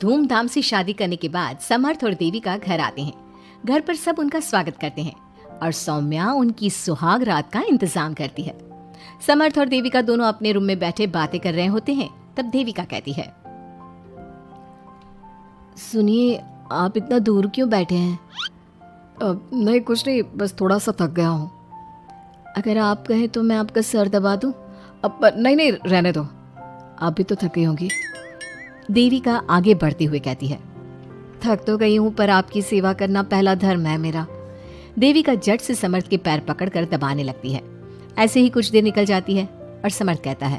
धूमधाम से शादी करने के बाद समर्थ और देविका घर आते हैं। घर पर सब उनका स्वागत करते हैं और सौम्या उनकी सुहाग रात का इंतजाम करती है। समर्थ और देविका दोनों अपने रूम में बैठे बातें कर रहे होते हैं। तब देविका कहती है, सुनिए, आप इतना दूर क्यों बैठे हैं? नहीं, कुछ नहीं, बस थोड़ा सा थक गया हूँ। अगर आप कहें तो मैं आपका सर दबा दूँ? नहीं, रहने दो, आप भी तो थकी होंगी। देविका आगे बढ़ते हुए कहती है, थक तो गई हूँ, पर आपकी सेवा करना पहला धर्म है मेरा। देविका झट से समर्थ के पैर पकड़कर दबाने लगती है। ऐसे ही कुछ देर निकल जाती है और समर्थ कहता है,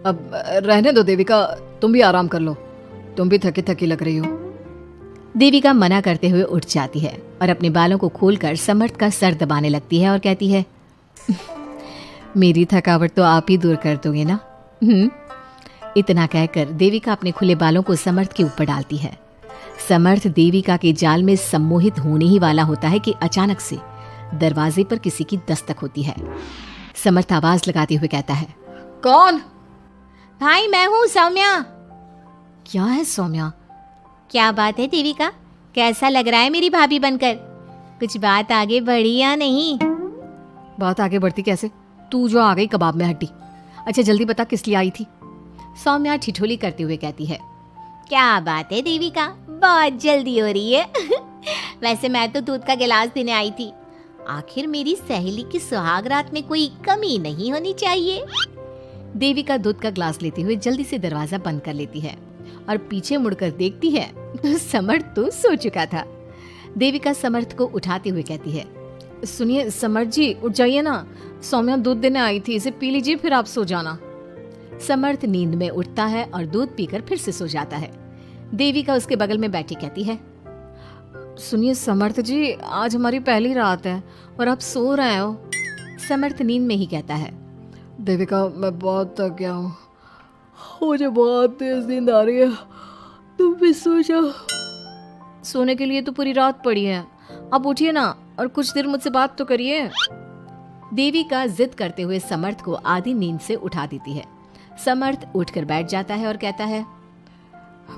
अब रहने दो देविका, तुम भी आराम कर लो, तुम भी थकी थकी लग रही हो। देविका मना करते हुए उठ जाती है और अपने बालों को खोलकर समर्थ का सर दबाने लगती है और कहती है, मेरी थकावट तो आप ही दूर कर दोगे ना? इतना कहकर देविका अपने खुले बालों को समर्थ के ऊपर डालती है। समर्थ देविका के जाल में सम्मोहित होने ही वाला होता है कि अचानक से दरवाजे पर किसी की दस्तक होती है। समर्थ आवाज लगाते हुए कहता है, कौन? भाई, मैं हूँ, सौम्या। क्या है सौम्या? क्या बात है देविका, कैसा लग रहा है मेरी भाभी बनकर? कुछ बात आगे बढ़ी या नहीं? बात आगे बढ़ती कैसे? तू जो आ गई कबाब में हड्डी। अच्छा जल्दी बता, किस लिए आई थी? सौम्या ठिठोली करते हुए कहती है, क्या बात है देविका, बहुत जल्दी हो रही है। वैसे मैं तो दूध का गिलास देने आई थी। आखिर मेरी सहेली की सुहाग रात में कोई कमी नहीं होनी चाहिए। देविका दूध का ग्लास लेते हुए जल्दी से दरवाजा बंद कर लेती है और पीछे मुड़कर देखती है तो समर्थ तो सो चुका था। देविका समर्थ को उठाते हुए कहती है, सुनिए समर्थ जी, उठ जाइए ना, सौम्या दूध देने आई थी, इसे पी लीजिए, फिर आप सो जाना। समर्थ नींद में उठता है और दूध पीकर फिर से सो जाता है। देविका उसके बगल में बैठी कहती है, सुनिए समर्थ जी, आज हमारी पहली रात है और आप सो रहे हो। समर्थ नींद में ही कहता है, देविका मैं बहुत थक गया हूँ, मुझे बहुत तेज नींद आ रही है, तुम भी सो जाओ। सोने के लिए तो पूरी रात पड़ी है, आप उठिए ना और कुछ देर मुझसे बात तो करिए। देविका जिद करते हुए समर्थ को आधी नींद से उठा देती है। समर्थ उठकर बैठ जाता है और कहता है,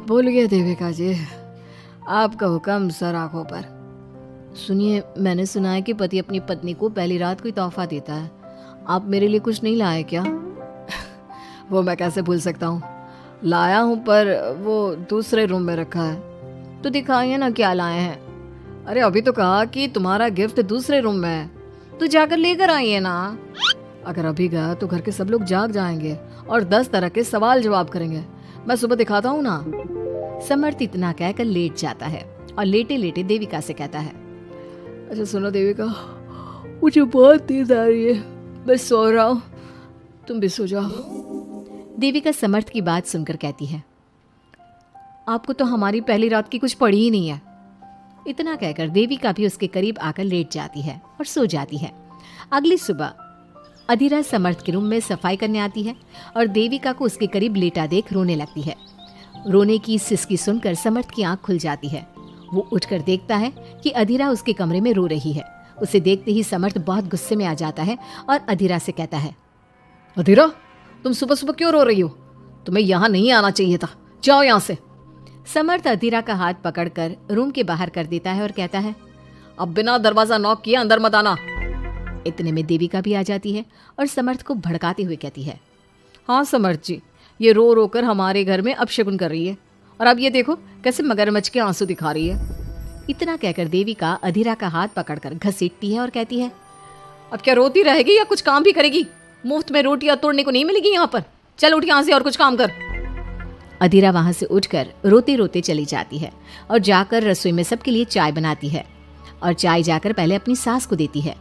बोलिए देविका जी, आपका हुक्म सर आंखों पर। सुनिए, मैंने सुना है कि पति अपनी पत्नी को पहली रात कोई तोहफा देता है, आप मेरे लिए कुछ नहीं लाए क्या? वो मैं कैसे भूल सकता हूँ, लाया हूँ, पर वो दूसरे रूम में रखा है। तो दिखाइए ना क्या लाए हैं। अरे अभी तो कहा कि तुम्हारा गिफ्ट दूसरे रूम में है, तो जाकर लेकर आइए ना। अगर अभी गया तो घर के सब लोग जाग जाएंगे और 10 तरह के सवाल जवाब करेंगे। मैं सुबह दिखाता हूँ ना। समर्थ इतना कहकर लेट जाता है और लेटे लेटे देविका से कहता है, अच्छा सुनो देविका, मुझे बहुत नींद आ रही है, मैं सो रहा हूँ, तुम भी सो जाओ। देविका समर्थ की बात सुनकर कहती है, आपको तो हमारी पहली रात की कुछ पड़ी ही नहीं है। इतना कहकर देविका भी उसके करीब आकर लेट जाती है और सो जाती है। अगली सुबह अधीरा समर्थ के रूम में सफाई करने आती है और देविका को उसके करीब लेटा देख रोने लगती है। रोने की सिसकी सुनकर समर्थ की आंख खुल जाती है। वो उठकर देखता है कि अधीरा उसके कमरे में रो रही है। उसे देखते ही समर्थ बहुत गुस्से में आ जाता है और अधीरा से कहता है, अधीरा, तुम सुबह सुबह क्यों रो रही हो? तुम्हें यहाँ नहीं आना चाहिए था, जाओ यहाँ से। समर्थ अधीरा का हाथ पकड़कर रूम के बाहर कर देता है और कहता है, अब बिना दरवाजा नॉक किए अंदर मत आना। इतने में देविका भी आ जाती है और समर्थ को भड़काते हुए कहती है, हाँ समर्थ जी, ये रो रो कर हमारे घर में अपशगुन कर रही है, और अब ये देखो कैसे मगरमच्छ के आंसू दिखा रही है। इतना कहकर देविका अधीरा का हाथ पकड़कर घसीटती है और कहती है, अब क्या रोती रहेगी या कुछ काम भी करेगी? मुफ्त में रोटियां तोड़ने को नहीं मिलेगी यहाँ पर, चल उठ यहाँ से और कुछ काम कर। अधीरा वहां से उठकर रोते रोते चली जाती है और जाकर रसोई में सबके लिए चाय बनाती है और चाय जाकर पहले अपनी सास को देती है।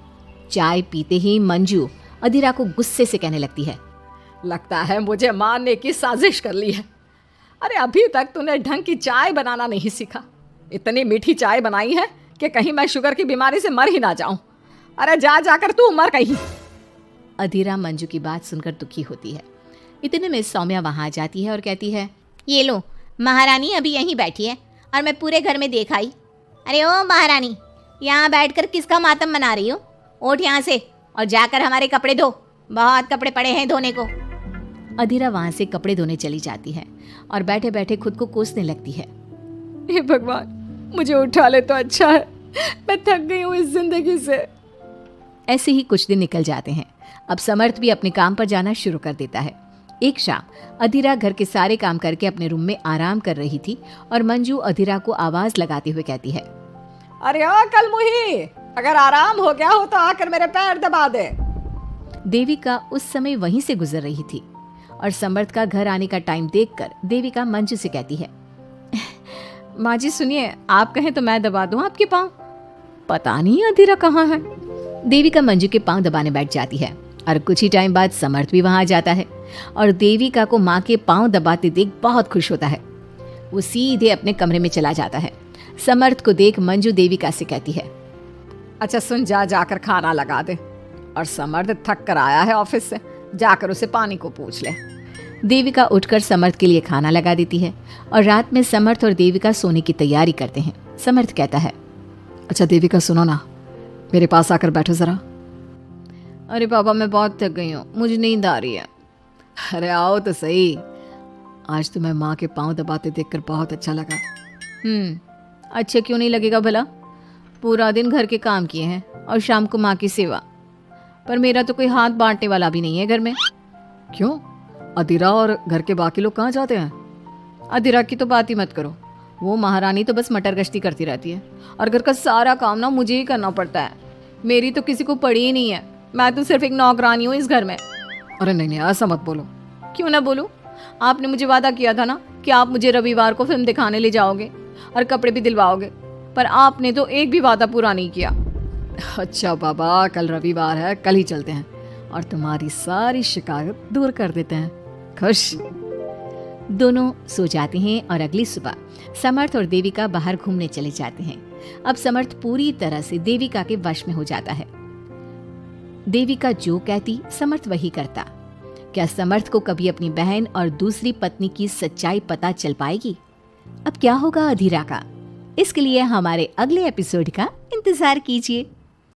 चाय पीते ही मंजू अधीरा को गुस्से से कहने लगती है, लगता है मुझे मारने की साजिश कर ली है। अरे अभी तक तूने ढंग की चाय बनाना नहीं सीखा। इतनी मीठी चाय बनाई है कि कहीं मैं शुगर की बीमारी से मर ही ना जाऊं। अरे जा जाकर तू मर कहीं। अधीरा मंजू की बात सुनकर दुखी होती है। इतने में सौम्या वहां आ जाती है और कहती है, ये लो, महारानी अभी यहीं बैठी है और मैं पूरे घर में देख आई। अरे ओ महारानी, यहाँ बैठकर किसका मातम मना रही हो? उठ यहाँ से और जाकर हमारे कपड़े धो, बहुत कपड़े पड़े हैं धोने को। अधीरा वहां से कपड़े धोने चली जाती है और बैठे बैठे खुद को कोसने लगती है। हे भगवान, मुझे उठा ले तो अच्छा है, मैं थक गई हूँ इस जिंदगी से। ऐसे ही कुछ दिन निकल जाते हैं। अब समर्थ भी अपने काम पर जाना शुरू कर देता है। एक शाम अधीरा घर के सारे काम करके अपने रूम में आराम कर रही थी और मंजू अधीरा को आवाज लगाते हुए कहती है, अरे ओ कलमुही, अगर आराम हो गया हो तो आकर मेरे पैर दबा दे। देविका उस समय वहीं से गुजर रही थी और समर्थ का घर आने का टाइम देखकर देविका मंजू से कहती है, माँ जी सुनिए, आप कहें तो मैं दबा दूं आपके पाँव। पता नहीं अधीरा कहाँ है। देविका मंजू के पांव दबाने बैठ जाती है और कुछ ही टाइम बाद समर्थ भी वहां आ जाता है और देविका को माँ के पांव दबाते देख बहुत खुश होता है। वो सीधे अपने कमरे में चला जाता है। समर्थ को देख मंजू देविका से कहती है, अच्छा सुन, जाकर खाना लगा दे, और समर्थ थक कर आया है ऑफिस से, जाकर उसे पानी को पूछ ले। देविका उठकर समर्थ के लिए खाना लगा देती है और रात में समर्थ और देविका सोने की तैयारी करते हैं। समर्थ कहता है, अच्छा देविका सुनो ना, मेरे पास आकर बैठो जरा। अरे पापा, मैं बहुत थक गई हूँ, मुझे नींद आ रही है। अरे आओ तो सही, आज तो मैं माँ के पाँव दबाते देखकर बहुत अच्छा लगा। अच्छा क्यों नहीं लगेगा भला? पूरा दिन घर के काम किए हैं और शाम को माँ की सेवा, पर मेरा तो कोई हाथ बांटने वाला भी नहीं है घर में। क्यों? अधीरा और घर के बाकी लोग कहाँ जाते हैं? अधीरा की तो बात ही मत करो, वो महारानी तो बस मटर गश्ती करती रहती है और घर का सारा काम ना मुझे ही करना पड़ता है। मेरी तो किसी को पड़ी ही नहीं है, मैं तो सिर्फ एक नौकरानी हूँ इस घर में। अरे नहीं, ऐसा मत बोलो। क्यों ना बोलूं? आपने मुझे वादा किया था ना कि आप मुझे रविवार को फिल्म दिखाने ले जाओगे और कपड़े भी दिलवाओगे, पर आपने तो एक भी वादा पूरा नहीं किया। अच्छा बाबा, कल रविवार है, कल ही चलते हैं और तुम्हारी सारी शिकायत दूर कर देते हैं। खुश? दोनों सो जाते हैं और अगली सुबह समर्थ और देविका बाहर घूमने चले जाते हैं। अब समर्थ पूरी तरह से देविका के वश में हो जाता है। देविका जो कहती समर्थ वही करता। क्या समर्थ को कभी अपनी बहन और दूसरी पत्नी की सच्चाई पता चल पाएगी? अब क्या होगा अधीरा का? इसके लिए हमारे अगले एपिसोड का इंतजार कीजिए।